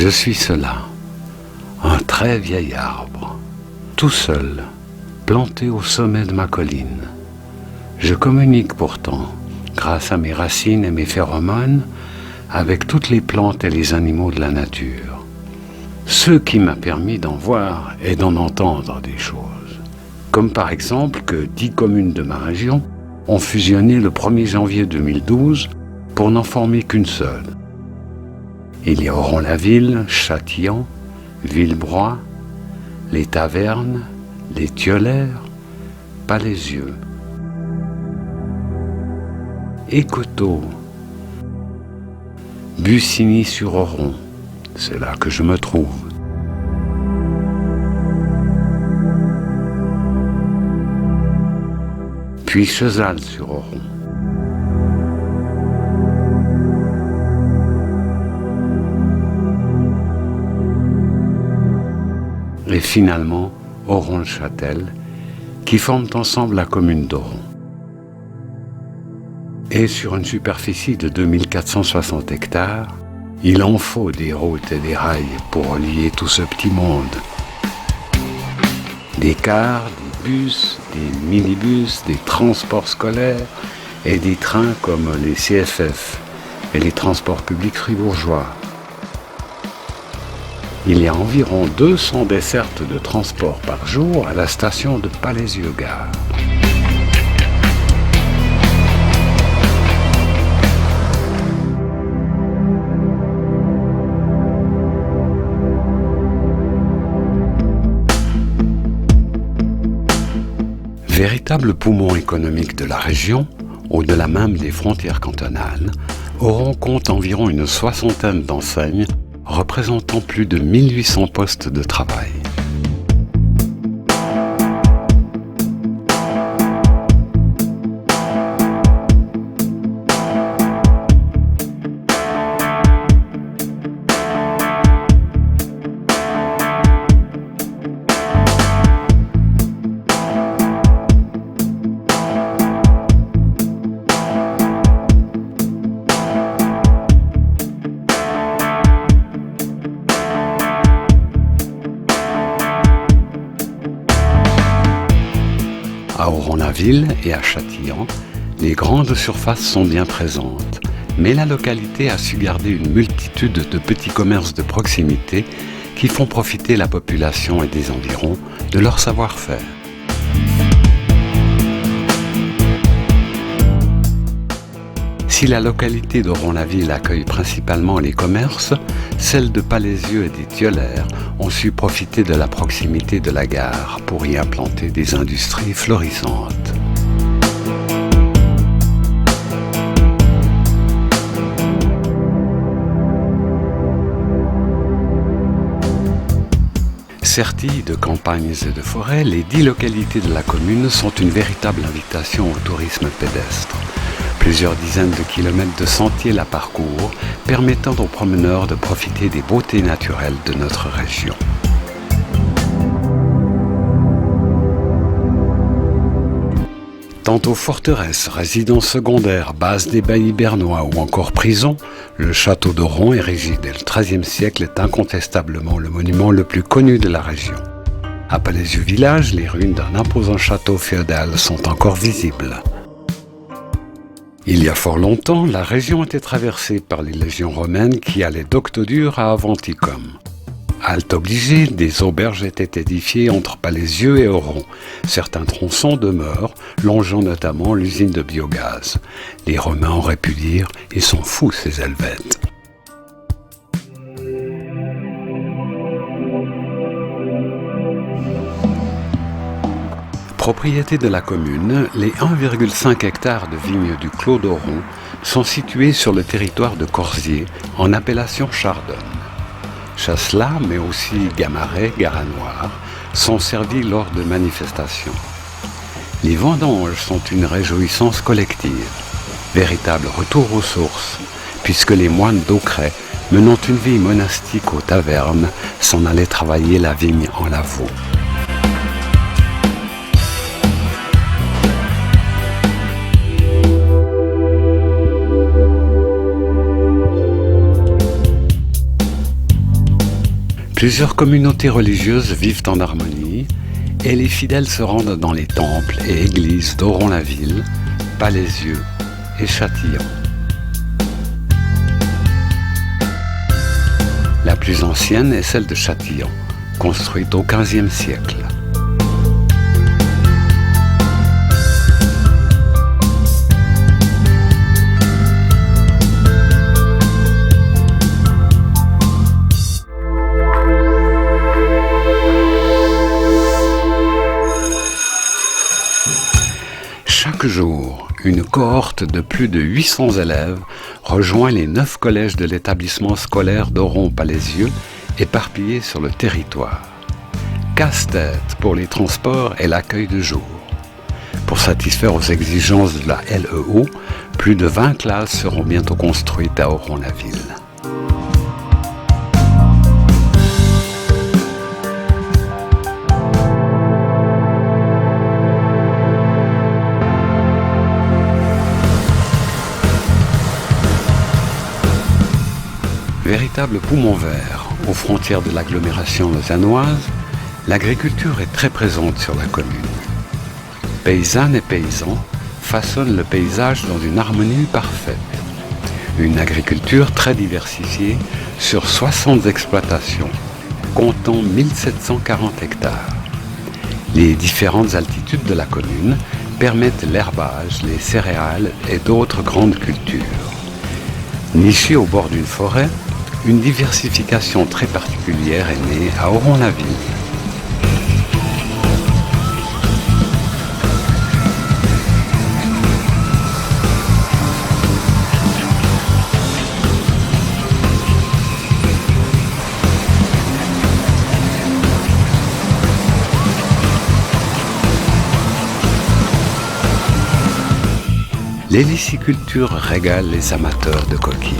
Je suis cela, un très vieil arbre, tout seul, planté au sommet de ma colline. Je communique pourtant, grâce à mes racines et mes phéromones, avec toutes les plantes et les animaux de la nature. Ce qui m'a permis d'en voir et d'en entendre des choses. Comme par exemple que 10 communes de ma région ont fusionné le 1er janvier 2012 pour n'en former qu'une seule. Il y auront la ville, Châtillon, Villebroye, les Tavernes, les Thiolaires, Palaisieux. Écoteaux, Bussigny-sur-Oron, c'est là que je me trouve. Puis Chezal-sur-Oron. Et finalement, Oron-le-Châtel, qui forment ensemble la commune d'Oron. Et sur une superficie de 2460 hectares, il en faut des routes et des rails pour relier tout ce petit monde. Des cars, des bus, des minibus, des transports scolaires et des trains comme les CFF et les transports publics fribourgeois. Il y a environ 200 dessertes de transport par jour à la station de Palaisieux-Gare. Véritable poumon économique de la région, au-delà même des frontières cantonales, Oron compte environ une soixantaine d'enseignes représentant plus de 1800 postes de travail. À Oron-la-Ville et à Châtillon, les grandes surfaces sont bien présentes, mais la localité a su garder une multitude de petits commerces de proximité qui font profiter la population et des environs de leur savoir-faire. Si la localité d'Oron-la-Ville accueille principalement les commerces, celles de Palaisieux et des Thiolaires ont su profiter de la proximité de la gare pour y implanter des industries florissantes. Serties de campagnes et de forêts, les 10 localités de la commune sont une véritable invitation au tourisme pédestre. Plusieurs dizaines de kilomètres de sentiers la parcourent, permettant aux promeneurs de profiter des beautés naturelles de notre région. Tantôt forteresse, résidence secondaire, base des baillis bernois ou encore prison, le château d'Oron, érigé dès le XIIIe siècle, est incontestablement le monument le plus connu de la région. À Palaisieux village, les ruines d'un imposant château féodal sont encore visibles. Il y a fort longtemps, la région était traversée par les légions romaines qui allaient d'Octodure à Aventicum. Halte obligée, des auberges étaient édifiées entre Palaisieux et Oron. Certains tronçons demeurent, longeant notamment l'usine de biogaz. Les Romains auraient pu dire « ils sont fous ces Helvètes ». Propriété de la commune, les 1,5 hectares de vignes du Clos d'Oron sont situés sur le territoire de Corzier, en appellation Chardonne. Chasselas, mais aussi Gamaret, Garanoir, sont servis lors de manifestations. Les vendanges sont une réjouissance collective, véritable retour aux sources, puisque les moines d'Aucret, menant une vie monastique aux tavernes, s'en allaient travailler la vigne en Lavaux. Plusieurs communautés religieuses vivent en harmonie et les fidèles se rendent dans les temples et églises d'Oron-la-Ville, Palaisieux et Châtillon. La plus ancienne est celle de Châtillon, construite au XVe siècle. Chaque jour, une cohorte de plus de 800 élèves rejoint les 9 collèges de l'établissement scolaire d'Oron-Palaisieux éparpillés sur le territoire. Casse-tête pour les transports et l'accueil de jour. Pour satisfaire aux exigences de la LEO, plus de 20 classes seront bientôt construites à Oron-la-Ville. Véritable poumon vert aux frontières de l'agglomération lausannoise, l'agriculture est très présente sur la commune. Paysannes et paysans façonnent le paysage dans une harmonie parfaite. Une agriculture très diversifiée sur 60 exploitations, comptant 1740 hectares. Les différentes altitudes de la commune permettent l'herbage, les céréales et d'autres grandes cultures. Nichée au bord d'une forêt, une diversification très particulière est née à Oron-la-Ville. L'héliciculture régale les amateurs de coquilles.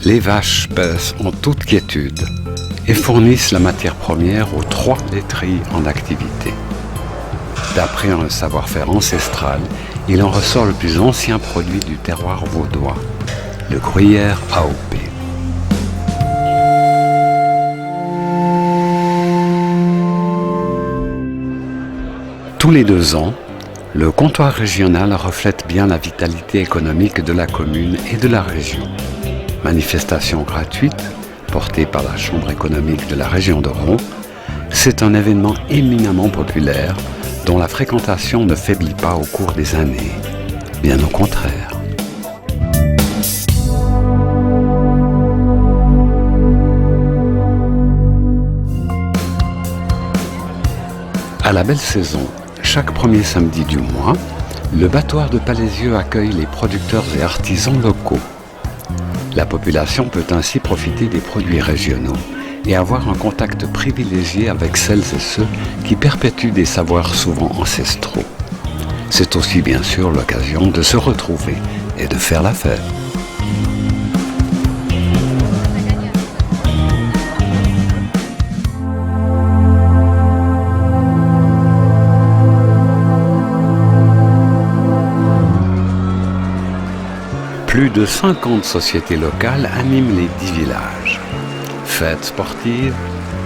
Les vaches paissent en toute quiétude et fournissent la matière première aux 3 laiteries en activité. D'après un savoir-faire ancestral, il en ressort le plus ancien produit du terroir vaudois, le gruyère AOP. Tous les 2 ans, le comptoir régional reflète bien la vitalité économique de la commune et de la région. Manifestation gratuite, portée par la Chambre économique de la région d'Oron, c'est un événement éminemment populaire dont la fréquentation ne faiblit pas au cours des années, bien au contraire. À la belle saison, chaque premier samedi du mois, le battoir de Palaisieux accueille les producteurs et artisans locaux. La population peut ainsi profiter des produits régionaux et avoir un contact privilégié avec celles et ceux qui perpétuent des savoirs souvent ancestraux. C'est aussi bien sûr l'occasion de se retrouver et de faire la fête. Plus de 50 sociétés locales animent les 10 villages. Fêtes sportives,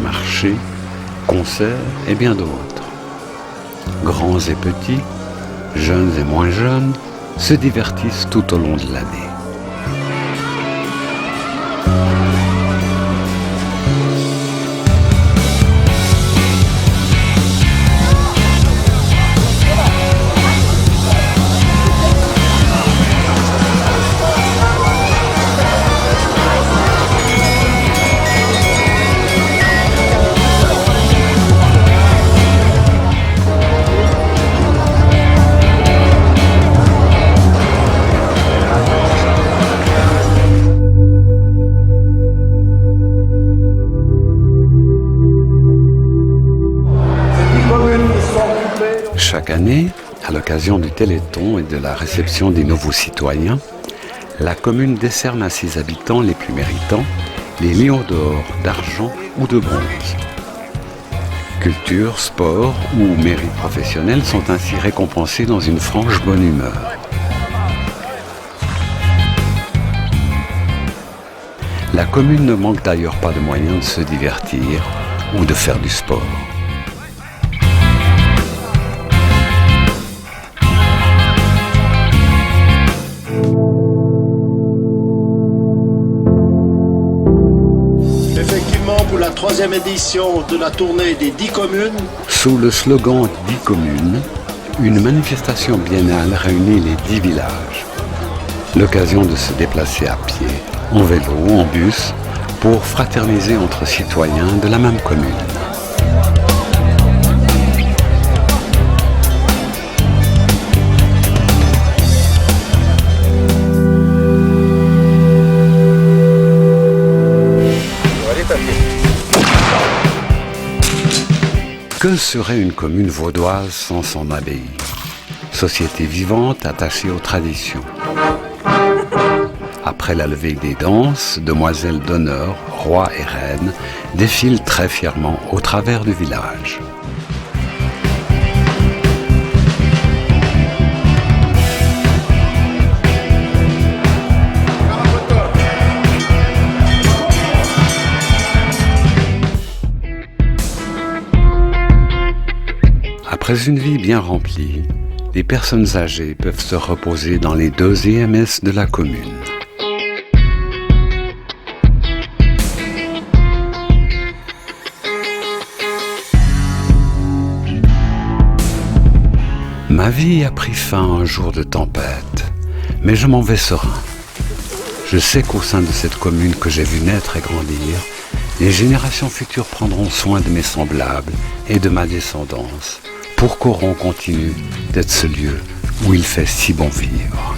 marchés, concerts et bien d'autres. Grands et petits, jeunes et moins jeunes, se divertissent tout au long de l'année. Chaque année, à l'occasion du Téléthon et de la réception des nouveaux citoyens, la commune décerne à ses habitants les plus méritants les lions d'or, d'argent ou de bronze. Culture, sport ou mérite professionnel sont ainsi récompensés dans une franche bonne humeur. La commune ne manque d'ailleurs pas de moyens de se divertir ou de faire du sport. Effectivement, pour la 3e édition de la tournée des 10 communes, sous le slogan 10 communes, une manifestation biennale réunit les 10 villages. L'occasion de se déplacer à pied, en vélo ou en bus, pour fraterniser entre citoyens de la même commune. Que serait une commune vaudoise sans son abbaye? Société vivante attachée aux traditions. Après la levée des danses, demoiselles d'honneur, rois et reines défilent très fièrement au travers du village. Après une vie bien remplie, les personnes âgées peuvent se reposer dans les 2 EMS de la commune. Ma vie a pris fin un jour de tempête, mais je m'en vais serein. Je sais qu'au sein de cette commune que j'ai vu naître et grandir, les générations futures prendront soin de mes semblables et de ma descendance, pour qu'Oron continue d'être ce lieu où il fait si bon vivre.